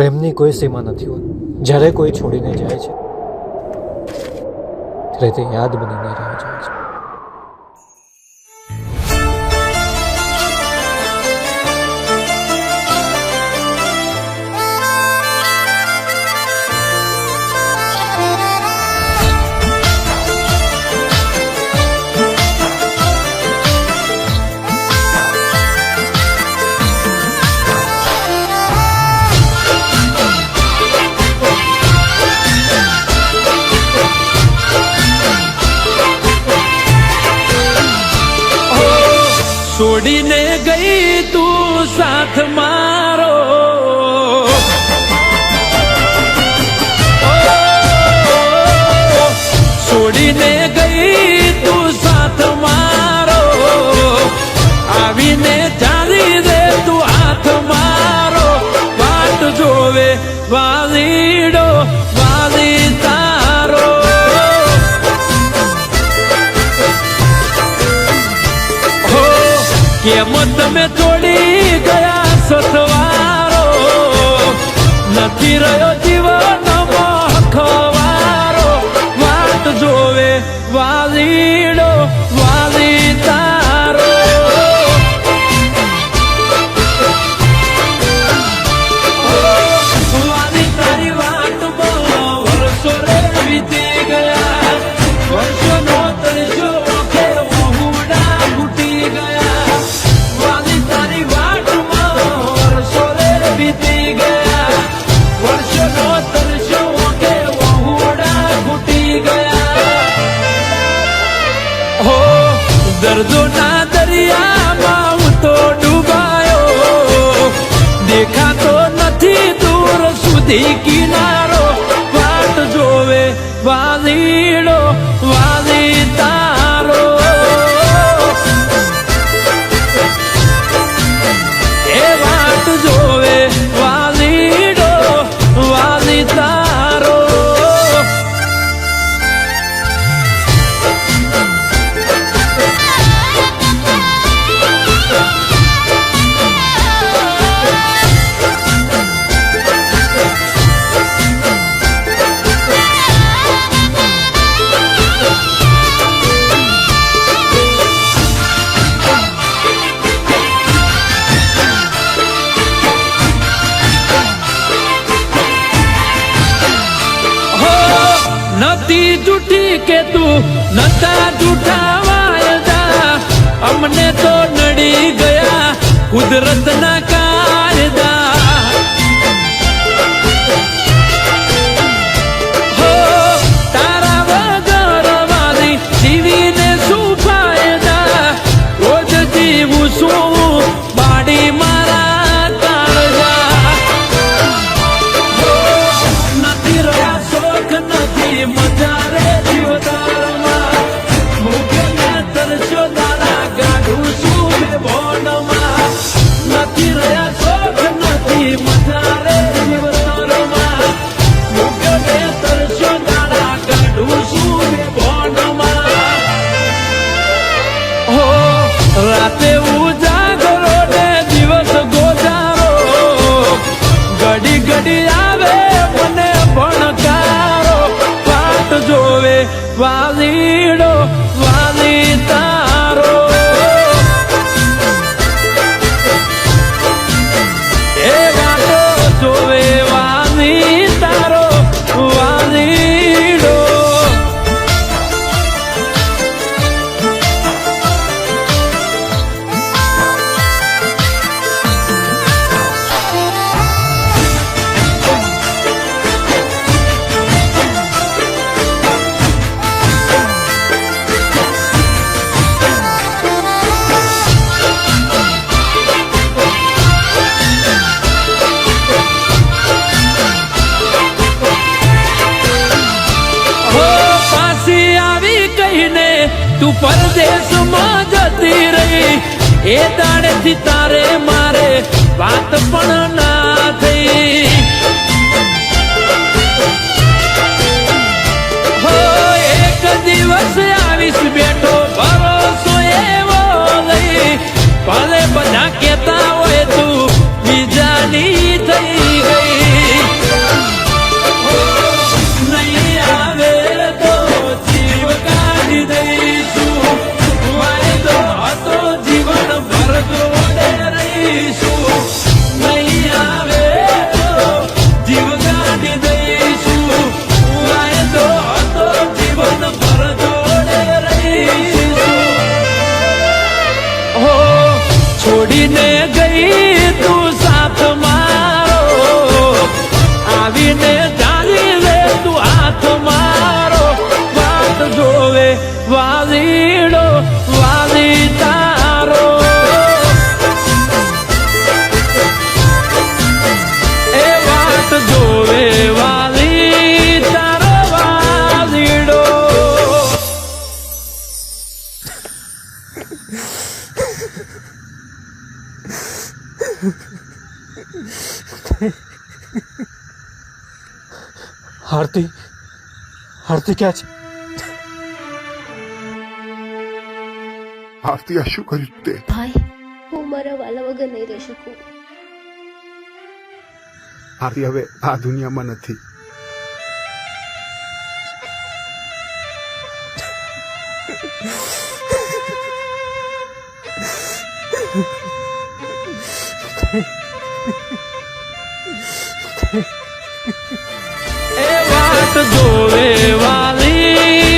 પ્રેમની કોઈ સીમા નથી હોતી. જ્યારે કોઈ છોડીને જાય છે ત્યારે તે યાદ બનીને રહી જાય છે. છોડીને ગઈ તું સાથ મારો, છોડીને ગઈ તું સાથ મારો, આવીને ચાલી દે તું હાથ મારો. વાટ જોવે વાલીડો વાલી તારો. કેમ તમે છોડી ગયા સથવારો, નથી રહ્યો જીવનમાં ખવારો. વાટ જોવે વાલીડો વાલી તારો. વાલી તારી વાટમાં વર્ષો રે વીતી ગયા, વર્ષોનો તરસ્યો ઓખે વહુડા ઘૂટી ગયા. વાલી તારી વાટમાં વર્ષો રે વીતી ગયા, વર્ષોનો તરસ્યો ઓખે વહુડા ઘૂટી ગયા. હો દર્દોના દરિયામાં હું તો ડૂબાયો, દેખાતો નથી દૂર સુધી કિનારો. વાટ જોવે વાલીડો વાલી તારો. એ વાટ જોવે વાલીડો વાલી તારો. નથી જૂઠી કે તું નતા જૂઠા વાયદા, અમને તો નડી ગયા કુદરતના કાયદા. હો તારા વગર વાલી જીવીને શું ફાયદા, રોજ જીવું શું બાડી મારા કાળજા. નથી રહ્યા શોખ નથી મજા રે જીવતારમાં, મુખ્ય તરસ્યો તારા ગાઢું શું બે ભોનમાં. નથી રહ્યા શોખ નથી મજા રે જીવતારમાં, મુખ્ય તરસ્યો તારા ગાઢું શું બે ભોનમાં. હો રાતે ઉજાગરો ને દિવસ ગોજારો, ઘડી ઘડી આવે મને ભણકારો. વાટ જોવે વાલીડો વાલી તારો. એ વાટો જોવે વાલી તારો વાલીડો. તું પરદેશમાં જતી રહી, એ દાડેથી તારે મારે વાત પણ ના થઈ. હો એક દિવસ આવીશ બેઠો ભરોસો એવો લઈ, ભલે બધા કેતા હોય તું બીજાની થઈ ગઈ. આરતી આરતી ક્યાં છે? આરતી આ શું કર્યું તે? ભાઈ, હું મારા વાલા વગર નહીં રહી શકું. આરતી હવે આ દુનિયામાં નથી. એ વાત જોવે વાલી